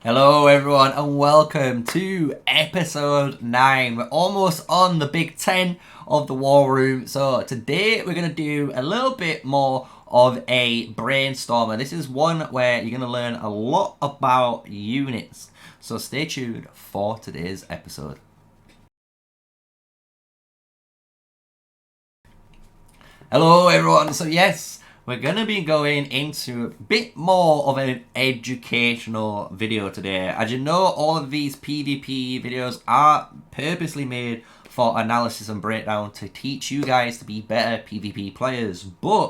Hello everyone and welcome to episode 9. We're almost on the big 10 of the War Room. So today we're going to do a little bit more of a brainstormer. This is one where you're going to learn a lot about units. So stay tuned for today's episode. Hello everyone. So yes, we're going to be going into a bit more of an educational video today. As you know, all of these PvP videos are purposely made for analysis and breakdown to teach you guys to be better PvP players. But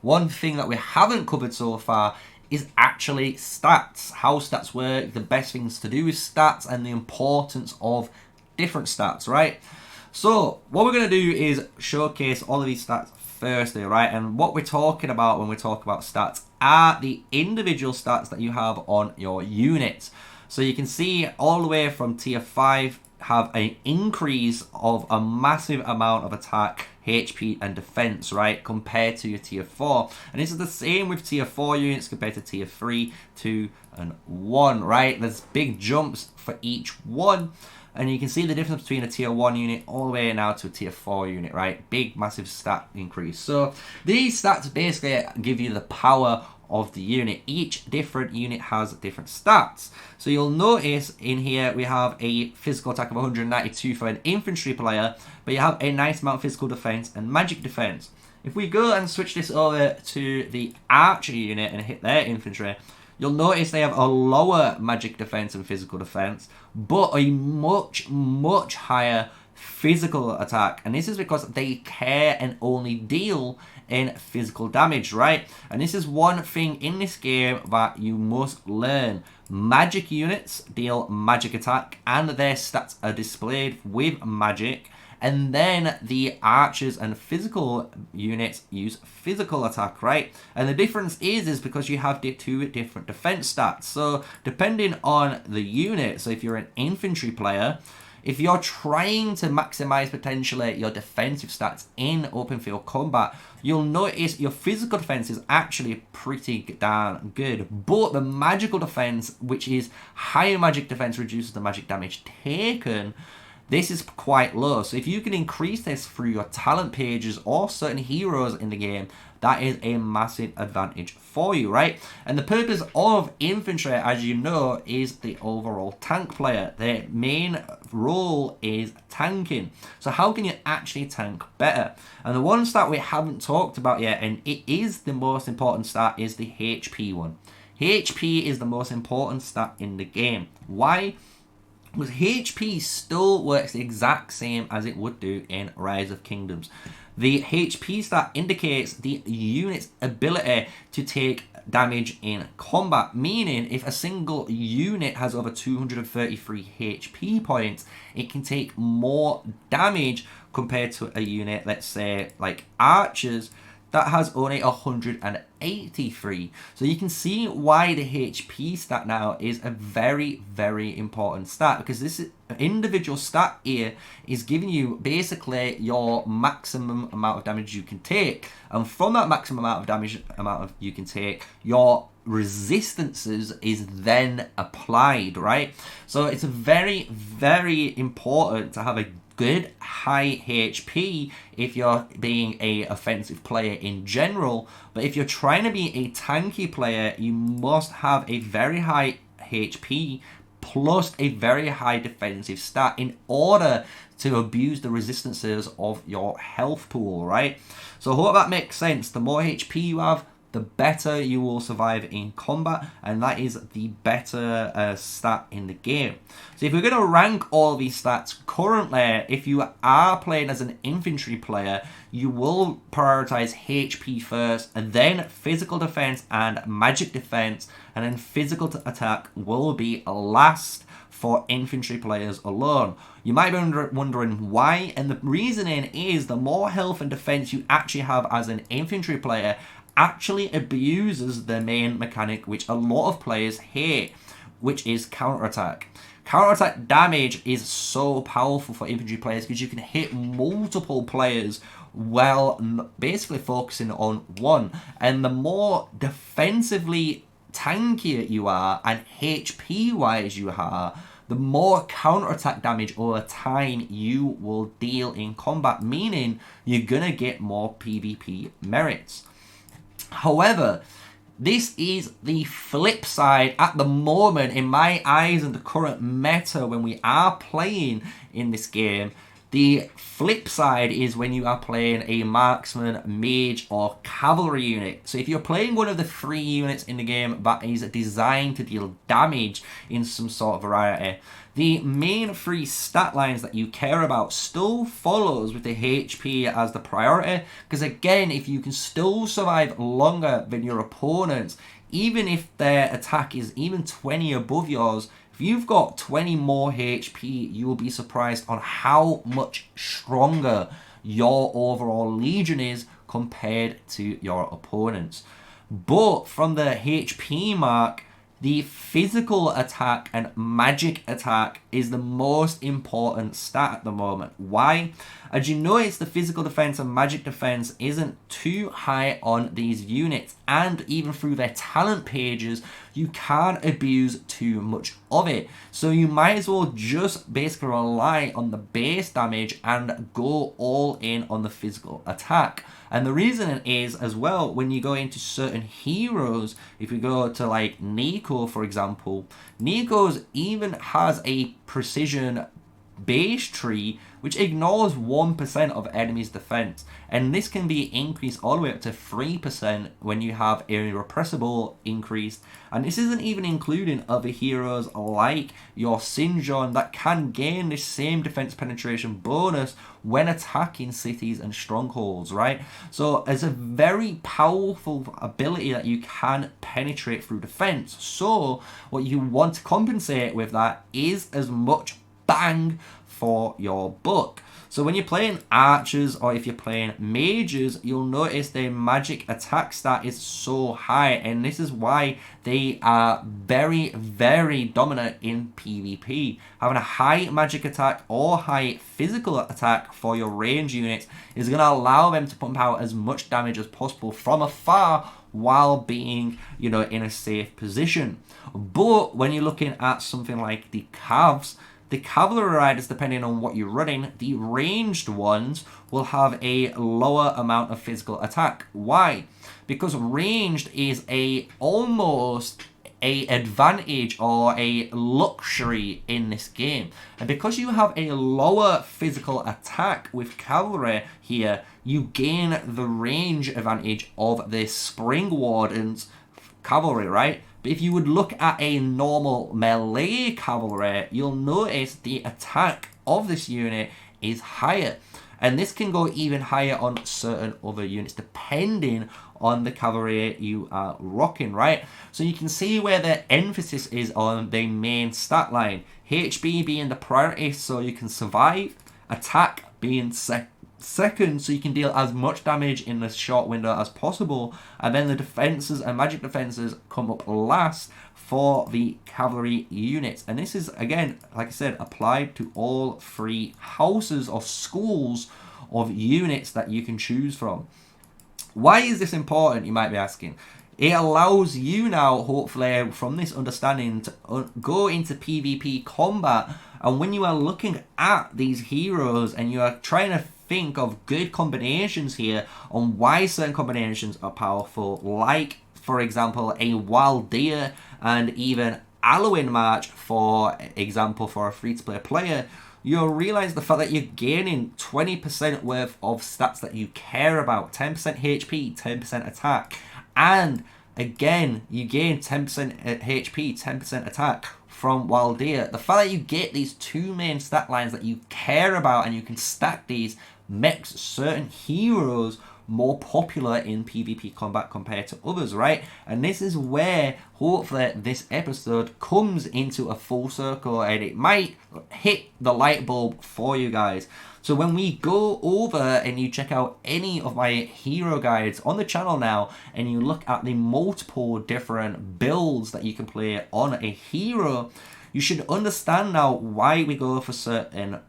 one thing that we haven't covered so far is actually stats. How stats work, the best things to do with stats, and the importance of different stats, right? So what we're going to do is showcase all of these stats firstly, right? And what we're talking about when we talk about stats are the individual stats that you have on your units. So you can see all the way from tier 5 have an increase of a massive amount of attack, HP and defense, right, compared to your tier 4. And this is the same with tier 4 units compared to tier 3, 2 and 1, right? There's big jumps for each one. And you can see the difference between a tier 1 unit all the way now to a tier 4 unit, right? Big, massive stat increase. So these stats basically give you the power of the unit. Each different unit has different stats. So you'll notice in here we have a physical attack of 192 for an infantry player, but you have a nice amount of physical defense and magic defense. If we go and switch this over to the archer unit and hit their infantry, you'll notice they have a lower magic defense and physical defense, but a much higher physical attack. And this is because they care and only deal in physical damage, right? And this is one thing in this game that you must learn. Magic units deal magic attack, and their stats are displayed with magic. And then the archers and physical units use physical attack, right? And the difference is because you have the two different defense stats. So depending on the unit, so if you're an infantry player, if you're trying to maximize potentially your defensive stats in open field combat, you'll notice your physical defense is actually pretty darn good. But the magical defense, which is higher magic defense, reduces the magic damage taken. This is quite low. So if you can increase this through your talent pages or certain heroes in the game, that is a massive advantage for you, right? And the purpose of infantry, as you know, is the overall tank player. Their main role is tanking. So how can you actually tank better? And the one stat we haven't talked about yet, and it is the most important stat, is the HP one. HP is the most important stat in the game. Why? Because HP still works the exact same as it would do in Rise of Kingdoms. The HP stat indicates the unit's ability to take damage in combat, meaning if a single unit has over 233 HP points, it can take more damage compared to a unit, let's say, like archers, that has only 183. So you can see why the HP stat now is a very, very important stat, because this individual stat here is giving you basically your maximum amount of damage you can take. And from that maximum amount of damage you can take, your resistances is then applied, right? So it's very, very important to have a good high HP if you're being a offensive player in general. But if you're trying to be a tanky player, you must have a very high HP plus a very high defensive stat in order to abuse the resistances of your health pool, right? So I hope that makes sense. The more HP you have, the better you will survive in combat, and that is the better stat in the game. So if we're going to rank all these stats currently, if you are playing as an infantry player, you will prioritize HP first, and then physical defense and magic defense, and then physical attack will be last for infantry players alone. You might be wondering why, and the reasoning is the more health and defense you actually have as an infantry player actually abuses the main mechanic which a lot of players hate, which is counterattack. Counterattack damage is so powerful for infantry players because you can hit multiple players while basically focusing on one. And the more defensively tankier you are and HP wise you are, the more counterattack damage over time you will deal in combat, meaning you're gonna get more PvP merits. However, this is the flip side at the moment in my eyes and the current meta when we are playing in this game. The flip side is when you are playing a marksman, mage, or cavalry unit. So if you're playing one of the 3 units in the game that is designed to deal damage in some sort of variety, the main 3 stat lines that you care about still follows with the HP as the priority. Because again, if you can still survive longer than your opponents, even if their attack is even 20 above yours, if you've got 20 more HP, you will be surprised on how much stronger your overall legion is compared to your opponents. But from the HP mark, the physical attack and magic attack is the most important stat at the moment. Why? As you notice, the physical defense and magic defense isn't too high on these units, and even through their talent pages, you can't abuse too much of it. So you might as well just basically rely on the base damage and go all in on the physical attack. And the reason is as well, when you go into certain heroes, if we go to like Nico, for example, Nico's even has a precision base tree which ignores 1% of enemies' defense, and this can be increased all the way up to 3% when you have irrepressible increased, and this isn't even including other heroes like your Sinjon that can gain this same defense penetration bonus when attacking cities and strongholds, right? So it's a very powerful ability that you can penetrate through defense. So what you want to compensate with that is as much bang for your buck. So when you're playing archers or if you're playing mages, you'll notice their magic attack stat is so high, and this is why they are very, very dominant in PvP. Having a high magic attack or high physical attack for your range units is going to allow them to pump out as much damage as possible from afar while being, you know, in a safe position. But when you're looking at something like the Cavs, the cavalry riders, depending on what you're running, the ranged ones will have a lower amount of physical attack. Why? Because ranged is almost a advantage or a luxury in this game. And because you have a lower physical attack with cavalry here, you gain the range advantage of the Spring Wardens cavalry, right? But if you would look at a normal melee cavalry, you'll notice the attack of this unit is higher. And this can go even higher on certain other units depending on the cavalry you are rocking, right? So you can see where the emphasis is on the main stat line. HP being the priority so you can survive, attack being second so you can deal as much damage in the short window as possible, and then the defenses and magic defenses come up last for the cavalry units. And this is, again, like I said, applied to all 3 houses or schools of units that you can choose from. Why is this important, you might be asking? It allows you now, hopefully, from this understanding to go into PvP combat, and when you are looking at these heroes and you are trying to think of good combinations here on why certain combinations are powerful, like, for example, a Waldir and even Alwyn March, for example, for a free-to-play player, you'll realize the fact that you're gaining 20% worth of stats that you care about, 10% HP, 10% attack, and again, you gain 10% HP, 10% attack from Waldir. The fact that you get these 2 main stat lines that you care about and you can stack these makes certain heroes more popular in PvP combat compared to others, right? And this is where hopefully this episode comes into a full circle and it might hit the light bulb for you guys. So when we go over and you check out any of my hero guides on the channel now and you look at the multiple different builds that you can play on a hero, you should understand now why we go for certain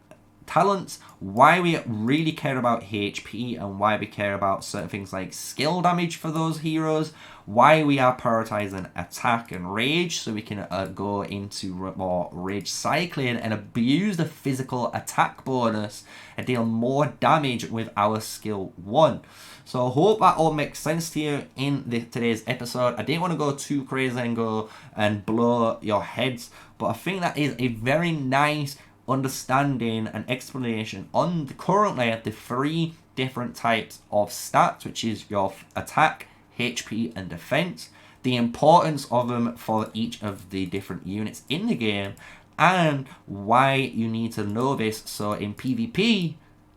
talents, why we really care about HP and why we care about certain things like skill damage for those heroes, why we are prioritizing attack and rage so we can go into more rage cycling and abuse the physical attack bonus and deal more damage with our skill 1. So I hope that all makes sense to you in today's episode. I didn't want to go too crazy and go and blow your heads, but I think that is a very nice understanding and explanation on currently the 3 different types of stats, which is your attack, HP and defense, the importance of them for each of the different units in the game, and why you need to know this so in PvP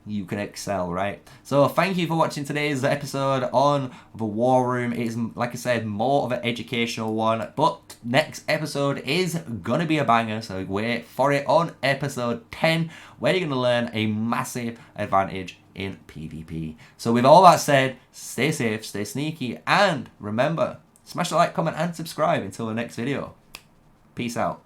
you can excel, right? So thank you for watching today's episode on the War Room. It is, like I said, more of an educational one, but next episode is gonna be a banger, so wait for it on episode 10, where you're gonna learn a massive advantage in PvP. So with all that said, stay safe, stay sneaky, and remember, smash the like, comment, and subscribe until the next video. Peace out.